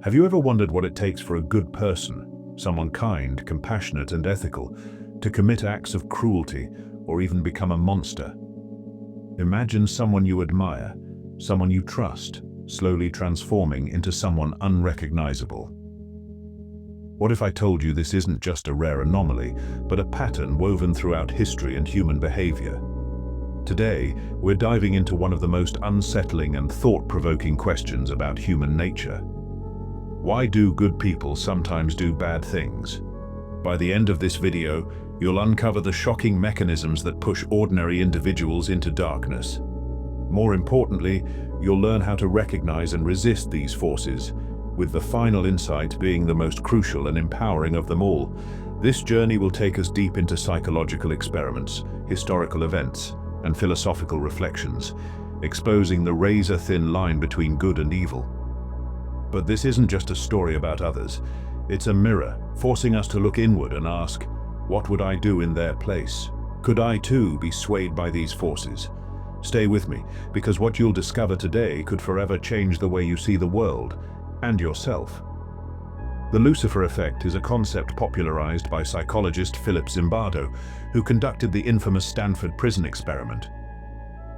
Have you ever wondered what it takes for a good person, someone kind, compassionate, and ethical, to commit acts of cruelty or even become a monster? Imagine someone you admire, someone you trust, slowly transforming into someone unrecognizable. What if I told you this isn't just a rare anomaly, but a pattern woven throughout history and human behavior? Today, we're diving into one of the most unsettling and thought-provoking questions about human nature. Why do good people sometimes do bad things? By the end of this video, you'll uncover the shocking mechanisms that push ordinary individuals into darkness. More importantly, you'll learn how to recognize and resist these forces, with the final insight being the most crucial and empowering of them all. This journey will take us deep into psychological experiments, historical events, and philosophical reflections, exposing the razor-thin line between good and evil. But this isn't just a story about others. It's a mirror, forcing us to look inward and ask, what would I do in their place? Could I too be swayed by these forces? Stay with me, because what you'll discover today could forever change the way you see the world and yourself. The Lucifer effect is a concept popularized by psychologist Zimbardo, who conducted the infamous Stanford prison experiment.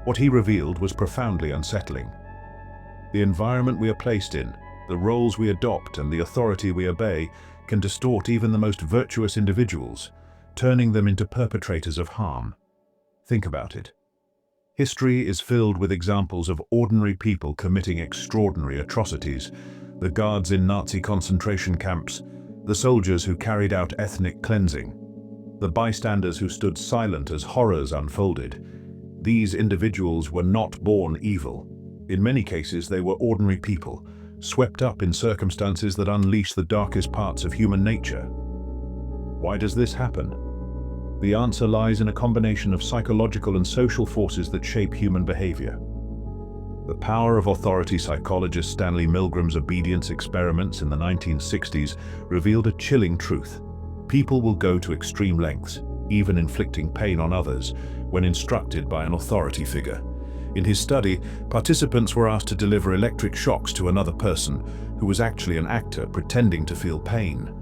What he revealed was profoundly unsettling. The environment we are placed in, the roles we adopt, and the authority we obey can distort even the most virtuous individuals, turning them into perpetrators of harm. Think about it. History is filled with examples of ordinary people committing extraordinary atrocities. The guards in Nazi concentration camps, the soldiers who carried out ethnic cleansing, the bystanders who stood silent as horrors unfolded. These individuals were not born evil. In many cases, they were ordinary people, swept up in circumstances that unleash the darkest parts of human nature. Why does this happen? The answer lies in a combination of psychological and social forces that shape human behavior. The power of authority. Psychologist Stanley Milgram's obedience experiments in the 1960s revealed a chilling truth. People will go to extreme lengths, even inflicting pain on others, when instructed by an authority figure. In his study, participants were asked to deliver electric shocks to another person who was actually an actor pretending to feel pain.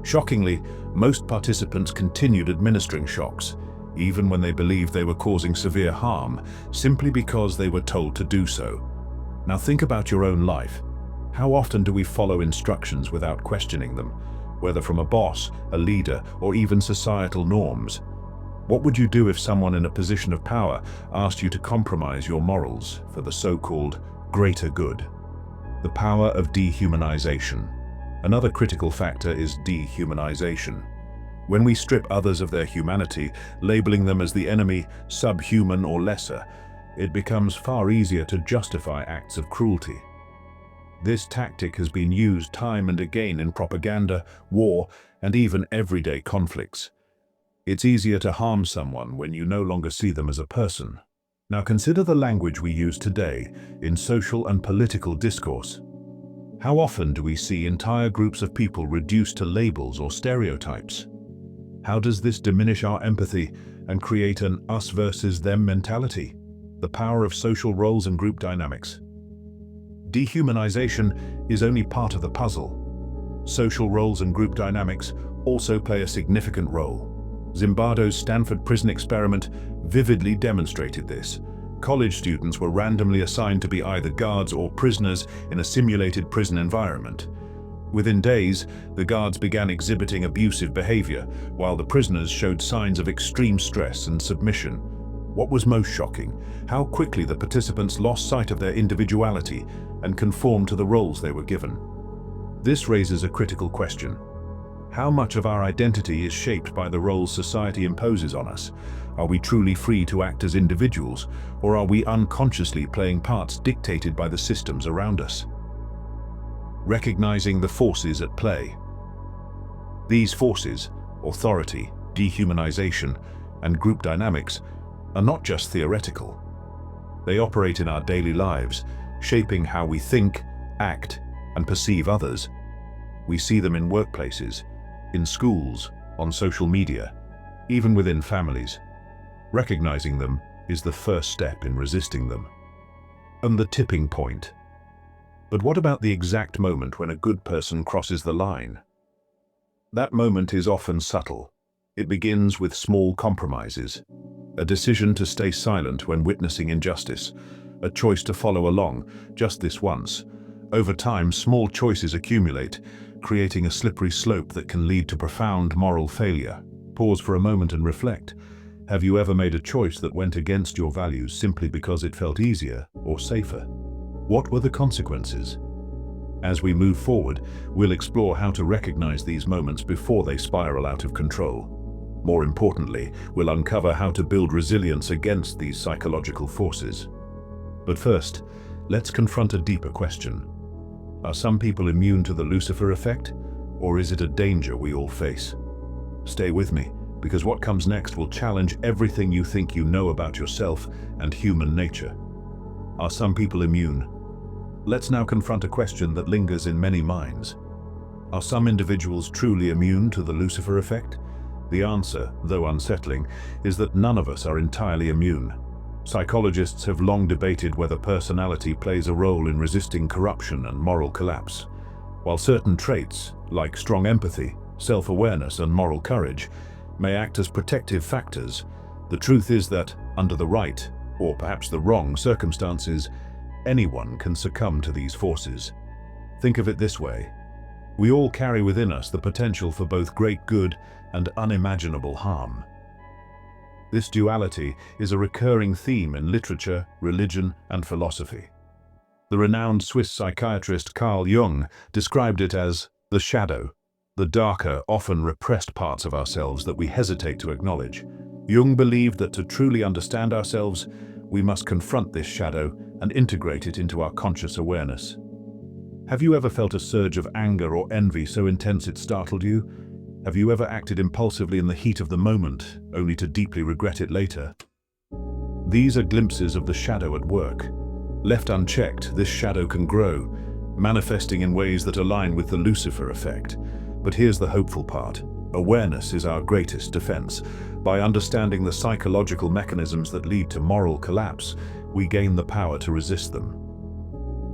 Shockingly, most participants continued administering shocks, even when they believed they were causing severe harm, simply because they were told to do so. Now think about your own life. How often do we follow instructions without questioning them, whether from a boss, a leader, or even societal norms? What would you do if someone in a position of power asked you to compromise your morals for the so-called greater good? The power of dehumanization. Another critical factor is dehumanization. When we strip others of their humanity, labeling them as the enemy, subhuman, or lesser, it becomes far easier to justify acts of cruelty. This tactic has been used time and again in propaganda, war, and even everyday conflicts. It's easier to harm someone when you no longer see them as a person. Now consider the language we use today in social and political discourse. How often do we see entire groups of people reduced to labels or stereotypes? How does this diminish our empathy and create an us versus them mentality? The power of social roles and group dynamics. Dehumanization is only part of the puzzle. Social roles and group dynamics also play a significant role. Zimbardo's Stanford prison experiment vividly demonstrated this. College students were randomly assigned to be either guards or prisoners in a simulated prison environment. Within days, the guards began exhibiting abusive behavior, while the prisoners showed signs of extreme stress and submission. What was most shocking? How quickly the participants lost sight of their individuality and conformed to the roles they were given. This raises a critical question. How much of our identity is shaped by the roles society imposes on us? Are we truly free to act as individuals, or are we unconsciously playing parts dictated by the systems around us? Recognizing the forces at play. These forces, authority, dehumanization, and group dynamics, are not just theoretical. They operate in our daily lives, shaping how we think, act, and perceive others. We see them in workplaces, in schools, on social media, even within families. Recognizing them is the first step in resisting them. And the tipping point. But what about the exact moment when a good person crosses the line? That moment is often subtle. It begins with small compromises, a decision to stay silent when witnessing injustice, a choice to follow along, just this once. Over time, small choices accumulate, creating a slippery slope that can lead to profound moral failure. Pause for a moment and reflect. Have you ever made a choice that went against your values simply because it felt easier or safer? What were the consequences? As we move forward, we'll explore how to recognize these moments before they spiral out of control. More importantly, we'll uncover how to build resilience against these psychological forces. But first, let's confront a deeper question. Are some people immune to the Lucifer effect, or is it a danger we all face? Stay with me, because what comes next will challenge everything you think you know about yourself and human nature. Are some people immune? Let's now confront a question that lingers in many minds. Are some individuals truly immune to the Lucifer effect? The answer, though unsettling, is that none of us are entirely immune. Psychologists have long debated whether personality plays a role in resisting corruption and moral collapse. While certain traits, like strong empathy, self-awareness, and moral courage, may act as protective factors, the truth is that, under the right, or perhaps the wrong circumstances, anyone can succumb to these forces. Think of it this way. We all carry within us the potential for both great good and unimaginable harm. This duality is a recurring theme in literature, religion, and philosophy. The renowned Swiss psychiatrist Carl Jung described it as the shadow, the darker, often repressed parts of ourselves that we hesitate to acknowledge. Jung believed that to truly understand ourselves, we must confront this shadow and integrate it into our conscious awareness. Have you ever felt a surge of anger or envy so intense it startled you? Have you ever acted impulsively in the heat of the moment, only to deeply regret it later? These are glimpses of the shadow at work. Left unchecked, this shadow can grow, manifesting in ways that align with the Lucifer effect. But here's the hopeful part. Awareness is our greatest defense. By understanding the psychological mechanisms that lead to moral collapse, we gain the power to resist them.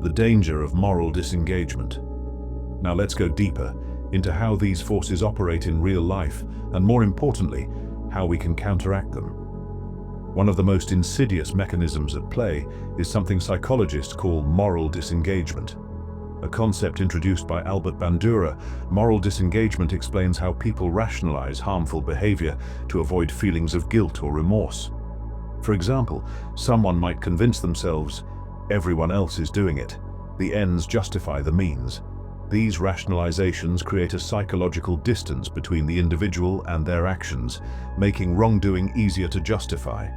The danger of moral disengagement. Now let's go deeper into how these forces operate in real life, and more importantly, how we can counteract them. One of the most insidious mechanisms at play is something psychologists call moral disengagement. A concept introduced by Albert Bandura, moral disengagement explains how people rationalize harmful behavior to avoid feelings of guilt or remorse. For example, someone might convince themselves, everyone else is doing it. The ends justify the means. These rationalizations create a psychological distance between the individual and their actions, making wrongdoing easier to justify.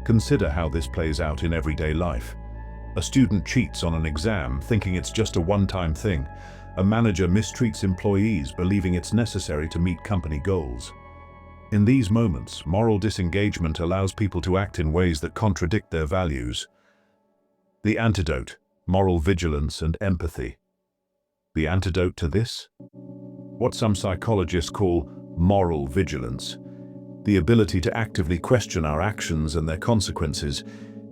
Consider how this plays out in everyday life. A student cheats on an exam, thinking it's just a one-time thing. A manager mistreats employees, believing it's necessary to meet company goals. In these moments, moral disengagement allows people to act in ways that contradict their values. The antidote: moral vigilance and empathy. The antidote to this? What some psychologists call moral vigilance. The ability to actively question our actions and their consequences,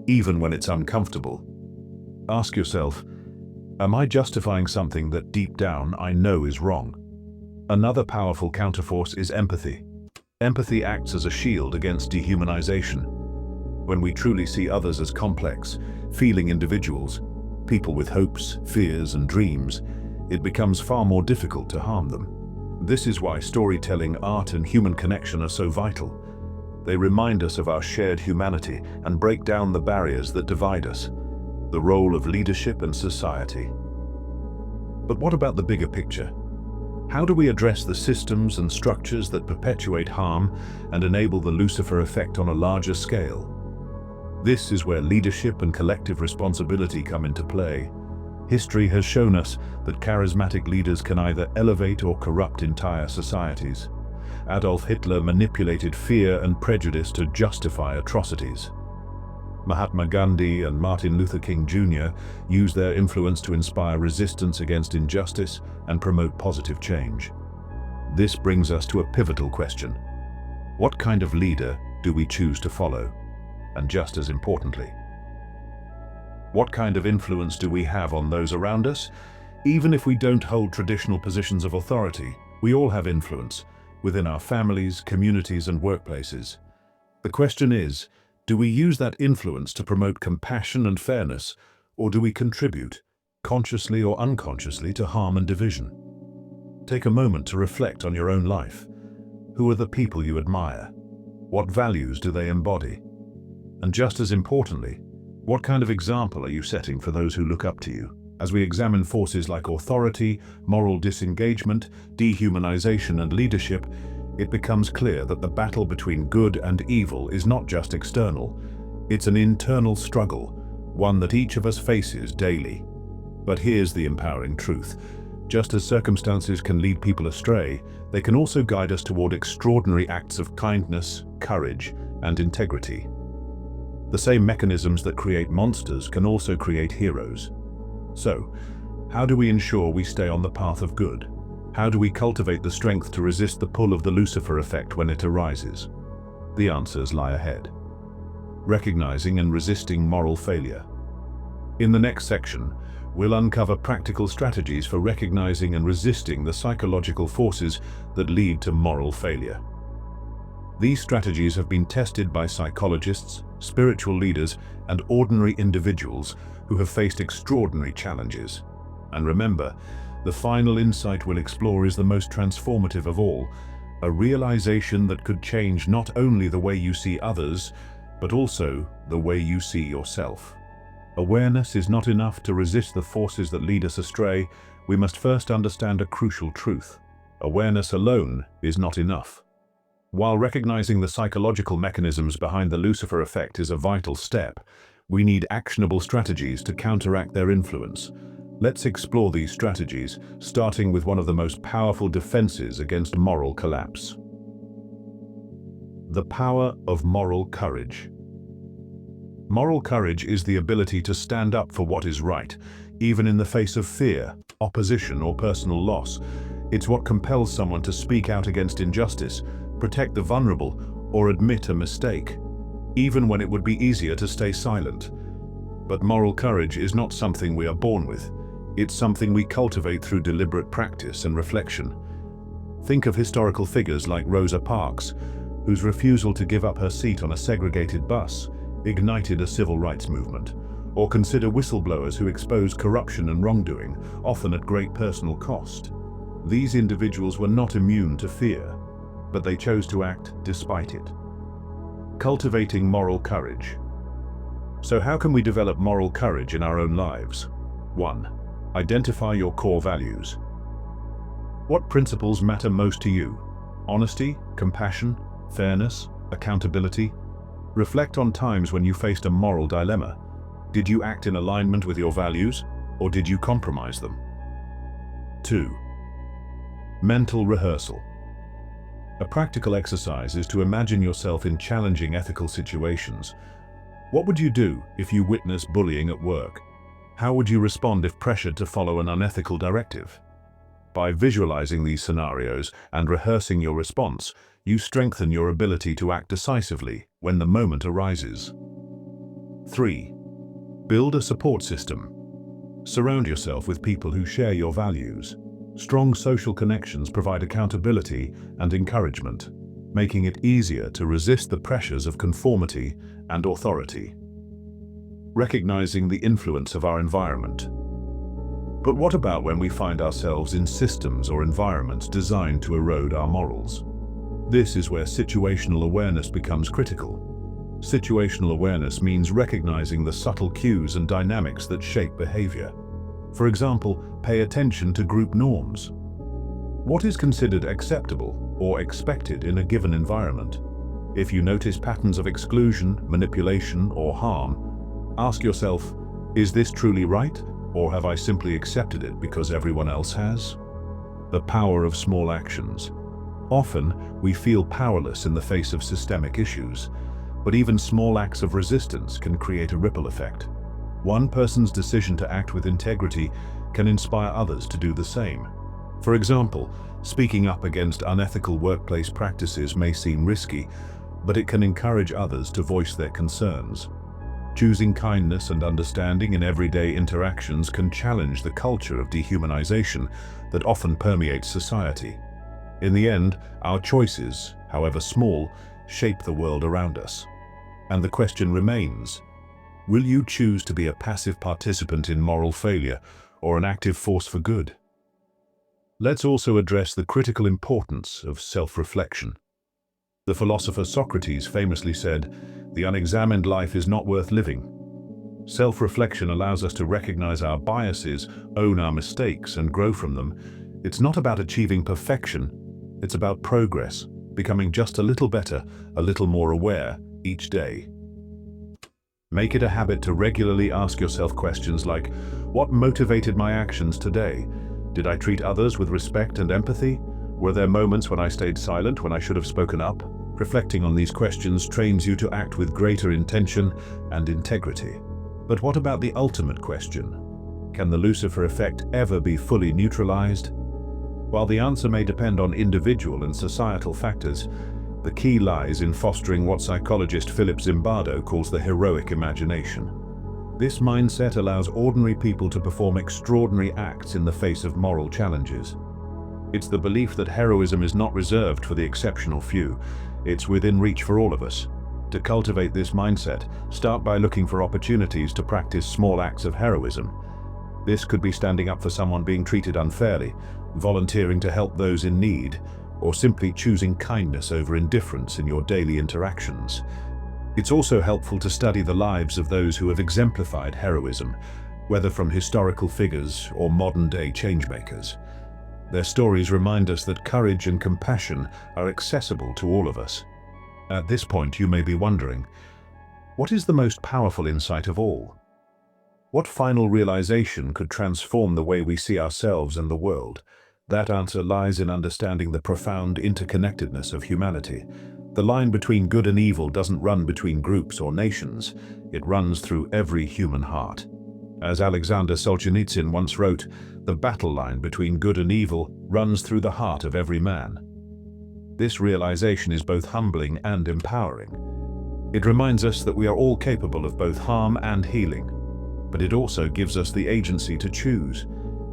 even when it's uncomfortable. Ask yourself, am I justifying something that deep down I know is wrong? Another powerful counterforce is empathy. Empathy acts as a shield against dehumanization. When we truly see others as complex, feeling individuals, people with hopes, fears, and dreams, it becomes far more difficult to harm them. This is why storytelling, art, and human connection are so vital. They remind us of our shared humanity and break down the barriers that divide us. The role of leadership and society. But what about the bigger picture? How do we address the systems and structures that perpetuate harm and enable the Lucifer effect on a larger scale? This is where leadership and collective responsibility come into play. History has shown us that charismatic leaders can either elevate or corrupt entire societies. Adolf Hitler manipulated fear and prejudice to justify atrocities. Mahatma Gandhi and Martin Luther King Jr. used their influence to inspire resistance against injustice and promote positive change. This brings us to a pivotal question. What kind of leader do we choose to follow? And just as importantly, What kind of influence do we have on those around us? Even if we don't hold traditional positions of authority, we all have influence within our families, communities, and workplaces. The question is, do we use that influence to promote compassion and fairness, or do we contribute, consciously or unconsciously, to harm and division? Take a moment to reflect on your own life. Who are the people you admire? What values do they embody? And just as importantly, what kind of example are you setting for those who look up to you? As we examine forces like authority, moral disengagement, dehumanization, and leadership, it becomes clear that the battle between good and evil is not just external. It's an internal struggle, one that each of us faces daily. But here's the empowering truth. Just as circumstances can lead people astray, they can also guide us toward extraordinary acts of kindness, courage, and integrity. The same mechanisms that create monsters can also create heroes. So, how do we ensure we stay on the path of good? How do we cultivate the strength to resist the pull of the Lucifer effect when it arises? The answers lie ahead. Recognizing and resisting moral failure. In the next section, we'll uncover practical strategies for recognizing and resisting the psychological forces that lead to moral failure. These strategies have been tested by psychologists, spiritual leaders, and ordinary individuals who have faced extraordinary challenges. And remember, the final insight we'll explore is the most transformative of all, a realization that could change not only the way you see others, but also the way you see yourself. Awareness is not enough to resist the forces that lead us astray. We must first understand a crucial truth. Awareness alone is not enough. While recognizing the psychological mechanisms behind the Lucifer effect is a vital step, we need actionable strategies to counteract their influence. Let's explore these strategies, starting with one of the most powerful defenses against moral collapse. The power of moral courage. Moral courage is the ability to stand up for what is right, even in the face of fear, opposition, or personal loss. It's what compels someone to speak out against injustice, protect the vulnerable, or admit a mistake, even when it would be easier to stay silent. But moral courage is not something we are born with. It's something we cultivate through deliberate practice and reflection. Think of historical figures like Rosa Parks, whose refusal to give up her seat on a segregated bus ignited a civil rights movement. Or consider whistleblowers who expose corruption and wrongdoing, often at great personal cost. These individuals were not immune to fear, but they chose to act despite it. Cultivating moral courage. So how can we develop moral courage in our own lives? 1. Identify your core values. What principles matter most to you? Honesty, compassion, fairness, accountability? Reflect on times when you faced a moral dilemma. Did you act in alignment with your values, or did you compromise them? 2. Mental rehearsal. A practical exercise is to imagine yourself in challenging ethical situations. What would you do if you witnessed bullying at work? How would you respond if pressured to follow an unethical directive? By visualizing these scenarios and rehearsing your response, you strengthen your ability to act decisively when the moment arises. 3. Build a support system. Surround yourself with people who share your values. Strong social connections provide accountability and encouragement, making it easier to resist the pressures of conformity and authority. Recognizing the influence of our environment. But what about when we find ourselves in systems or environments designed to erode our morals? This is where situational awareness becomes critical. Situational awareness means recognizing the subtle cues and dynamics that shape behavior. For example, pay attention to group norms. What is considered acceptable or expected in a given environment? If you notice patterns of exclusion, manipulation, or harm, ask yourself, is this truly right, or have I simply accepted it because everyone else has? The power of small actions. Often, we feel powerless in the face of systemic issues, but even small acts of resistance can create a ripple effect. One person's decision to act with integrity can inspire others to do the same. For example, speaking up against unethical workplace practices may seem risky, but it can encourage others to voice their concerns. Choosing kindness and understanding in everyday interactions can challenge the culture of dehumanization that often permeates society. In the end, our choices, however small, shape the world around us. And the question remains, will you choose to be a passive participant in moral failure or an active force for good? Let's also address the critical importance of self-reflection. The philosopher Socrates famously said, "The unexamined life is not worth living." Self-reflection allows us to recognize our biases, own our mistakes, and grow from them. It's not about achieving perfection, it's about progress, becoming just a little better, a little more aware each day. Make it a habit to regularly ask yourself questions like, what motivated my actions today? Did I treat others with respect and empathy? Were there moments when I stayed silent when I should have spoken up? Reflecting on these questions trains you to act with greater intention and integrity. But what about the ultimate question? Can the Lucifer effect ever be fully neutralized? While the answer may depend on individual and societal factors, the key lies in fostering what psychologist Philip Zimbardo calls the heroic imagination. This mindset allows ordinary people to perform extraordinary acts in the face of moral challenges. It's the belief that heroism is not reserved for the exceptional few. It's within reach for all of us. To cultivate this mindset, start by looking for opportunities to practice small acts of heroism. This could be standing up for someone being treated unfairly, volunteering to help those in need, or simply choosing kindness over indifference in your daily interactions. It's also helpful to study the lives of those who have exemplified heroism, whether from historical figures or modern-day changemakers. Their stories remind us that courage and compassion are accessible to all of us. At this point, you may be wondering, what is the most powerful insight of all? What final realization could transform the way we see ourselves and the world? That answer lies in understanding the profound interconnectedness of humanity. The line between good and evil doesn't run between groups or nations. It runs through every human heart. As Alexander Solzhenitsyn once wrote, the battle line between good and evil runs through the heart of every man. This realization is both humbling and empowering. It reminds us that we are all capable of both harm and healing, but it also gives us the agency to choose.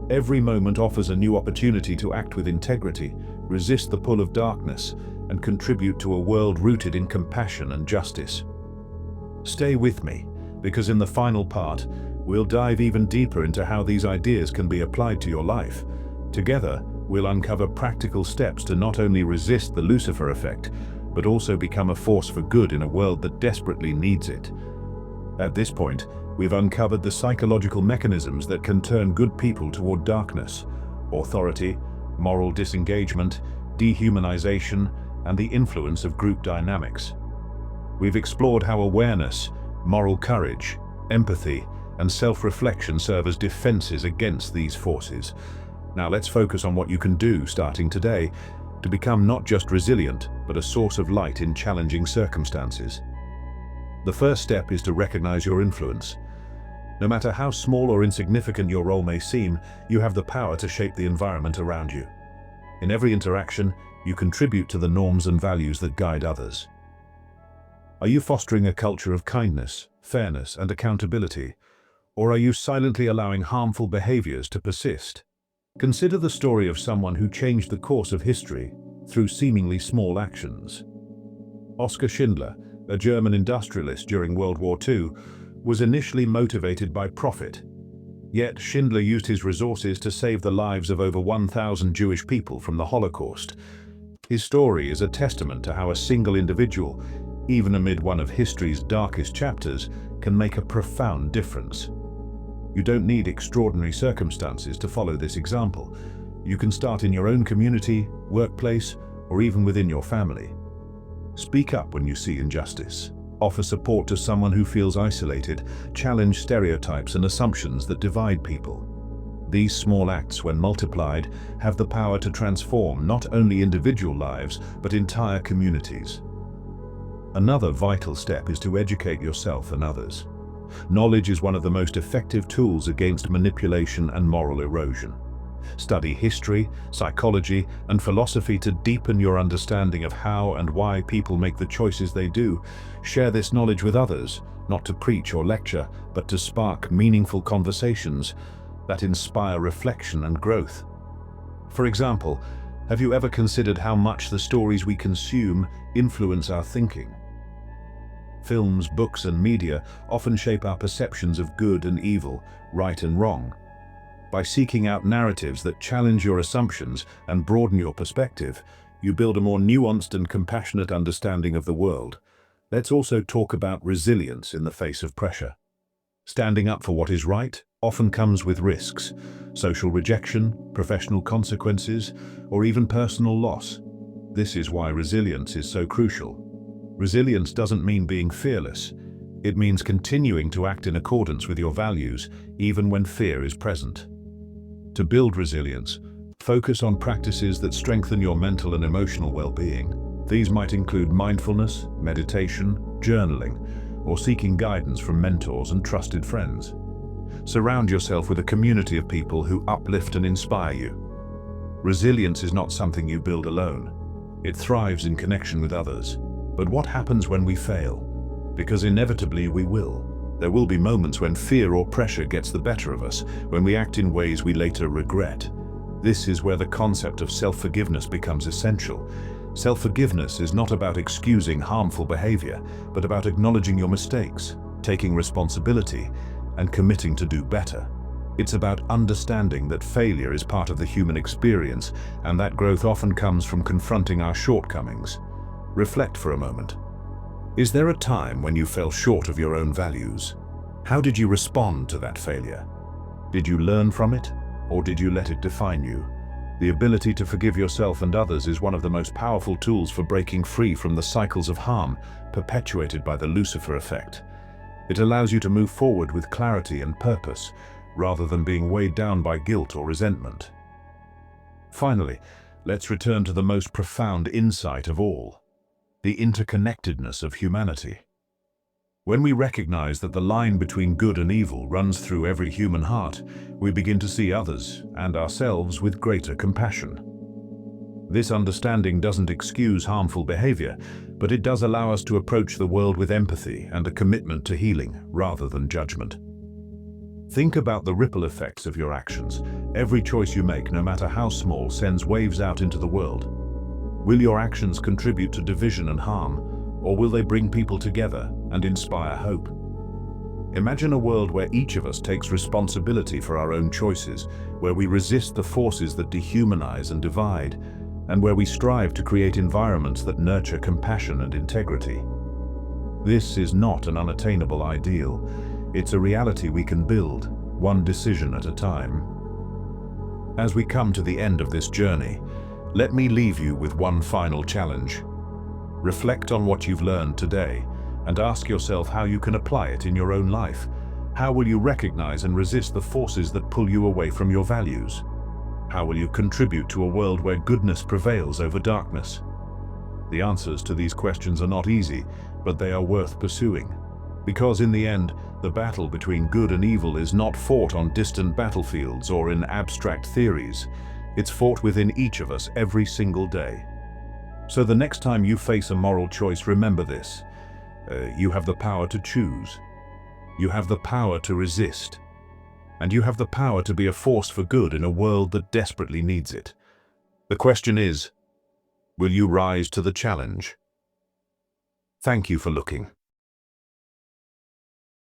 Every moment offers a new opportunity to act with integrity, resist the pull of darkness, and contribute to a world rooted in compassion and justice. Stay with me, because in the final part, we'll dive even deeper into how these ideas can be applied to your life. Together, we'll uncover practical steps to not only resist the Lucifer effect, but also become a force for good in a world that desperately needs it. At this point, we've uncovered the psychological mechanisms that can turn good people toward darkness: authority, moral disengagement, dehumanization, and the influence of group dynamics. We've explored how awareness, moral courage, empathy, and self-reflection serve as defenses against these forces. Now let's focus on what you can do starting today to become not just resilient, but a source of light in challenging circumstances. The first step is to recognize your influence. No matter how small or insignificant your role may seem, you have the power to shape the environment around you. In every interaction, you contribute to the norms and values that guide others. Are you fostering a culture of kindness, fairness, and accountability? Or are you silently allowing harmful behaviors to persist? Consider the story of someone who changed the course of history through seemingly small actions. Oskar Schindler, a German industrialist during World War II, was initially motivated by profit. Yet Schindler used his resources to save the lives of over 1,000 Jewish people from the Holocaust. His story is a testament to how a single individual, even amid one of history's darkest chapters, can make a profound difference. You don't need extraordinary circumstances to follow this example. You can start in your own community, workplace, or even within your family. Speak up when you see injustice. Offer support to someone who feels isolated. Challenge stereotypes and assumptions that divide people. These small acts, when multiplied, have the power to transform not only individual lives, but entire communities. Another vital step is to educate yourself and others. Knowledge is one of the most effective tools against manipulation and moral erosion. Study history, psychology, and philosophy to deepen your understanding of how and why people make the choices they do. Share this knowledge with others, not to preach or lecture, but to spark meaningful conversations that inspire reflection and growth. For example, have you ever considered how much the stories we consume influence our thinking? Films, books, and media often shape our perceptions of good and evil, right and wrong. By seeking out narratives that challenge your assumptions and broaden your perspective, you build a more nuanced and compassionate understanding of the world. Let's also talk about resilience in the face of pressure. Standing up for what is right often comes with risks: social rejection, professional consequences, or even personal loss. This is why resilience is so crucial. Resilience doesn't mean being fearless. It means continuing to act in accordance with your values, even when fear is present. To build resilience, focus on practices that strengthen your mental and emotional well-being. These might include mindfulness, meditation, journaling, or seeking guidance from mentors and trusted friends. Surround yourself with a community of people who uplift and inspire you. Resilience is not something you build alone. It thrives in connection with others. But what happens when we fail? Because inevitably we will. There will be moments when fear or pressure gets the better of us, when we act in ways we later regret. This is where the concept of self-forgiveness becomes essential. Self-forgiveness is not about excusing harmful behavior, but about acknowledging your mistakes, taking responsibility, and committing to do better. It's about understanding that failure is part of the human experience, and that growth often comes from confronting our shortcomings. Reflect for a moment. Is there a time when you fell short of your own values? How did you respond to that failure? Did you learn from it, or did you let it define you? The ability to forgive yourself and others is one of the most powerful tools for breaking free from the cycles of harm perpetuated by the Lucifer effect. It allows you to move forward with clarity and purpose, rather than being weighed down by guilt or resentment. Finally, let's return to the most profound insight of all: the interconnectedness of humanity. When we recognize that the line between good and evil runs through every human heart, we begin to see others and ourselves with greater compassion. This understanding doesn't excuse harmful behavior, but it does allow us to approach the world with empathy and a commitment to healing rather than judgment. Think about the ripple effects of your actions. Every choice you make, no matter how small, sends waves out into the world. Will your actions contribute to division and harm, or will they bring people together and inspire hope? Imagine a world where each of us takes responsibility for our own choices, where we resist the forces that dehumanize and divide, and where we strive to create environments that nurture compassion and integrity. This is not an unattainable ideal. It's a reality we can build, one decision at a time. As we come to the end of this journey, let me leave you with one final challenge. Reflect on what you've learned today and ask yourself how you can apply it in your own life. How will you recognize and resist the forces that pull you away from your values? How will you contribute to a world where goodness prevails over darkness? The answers to these questions are not easy, but they are worth pursuing. Because in the end, the battle between good and evil is not fought on distant battlefields or in abstract theories. It's fought within each of us every single day. So the next time you face a moral choice, remember this. You have the power to choose. You have the power to resist. And you have the power to be a force for good in a world that desperately needs it. The question is, will you rise to the challenge? Thank you for looking.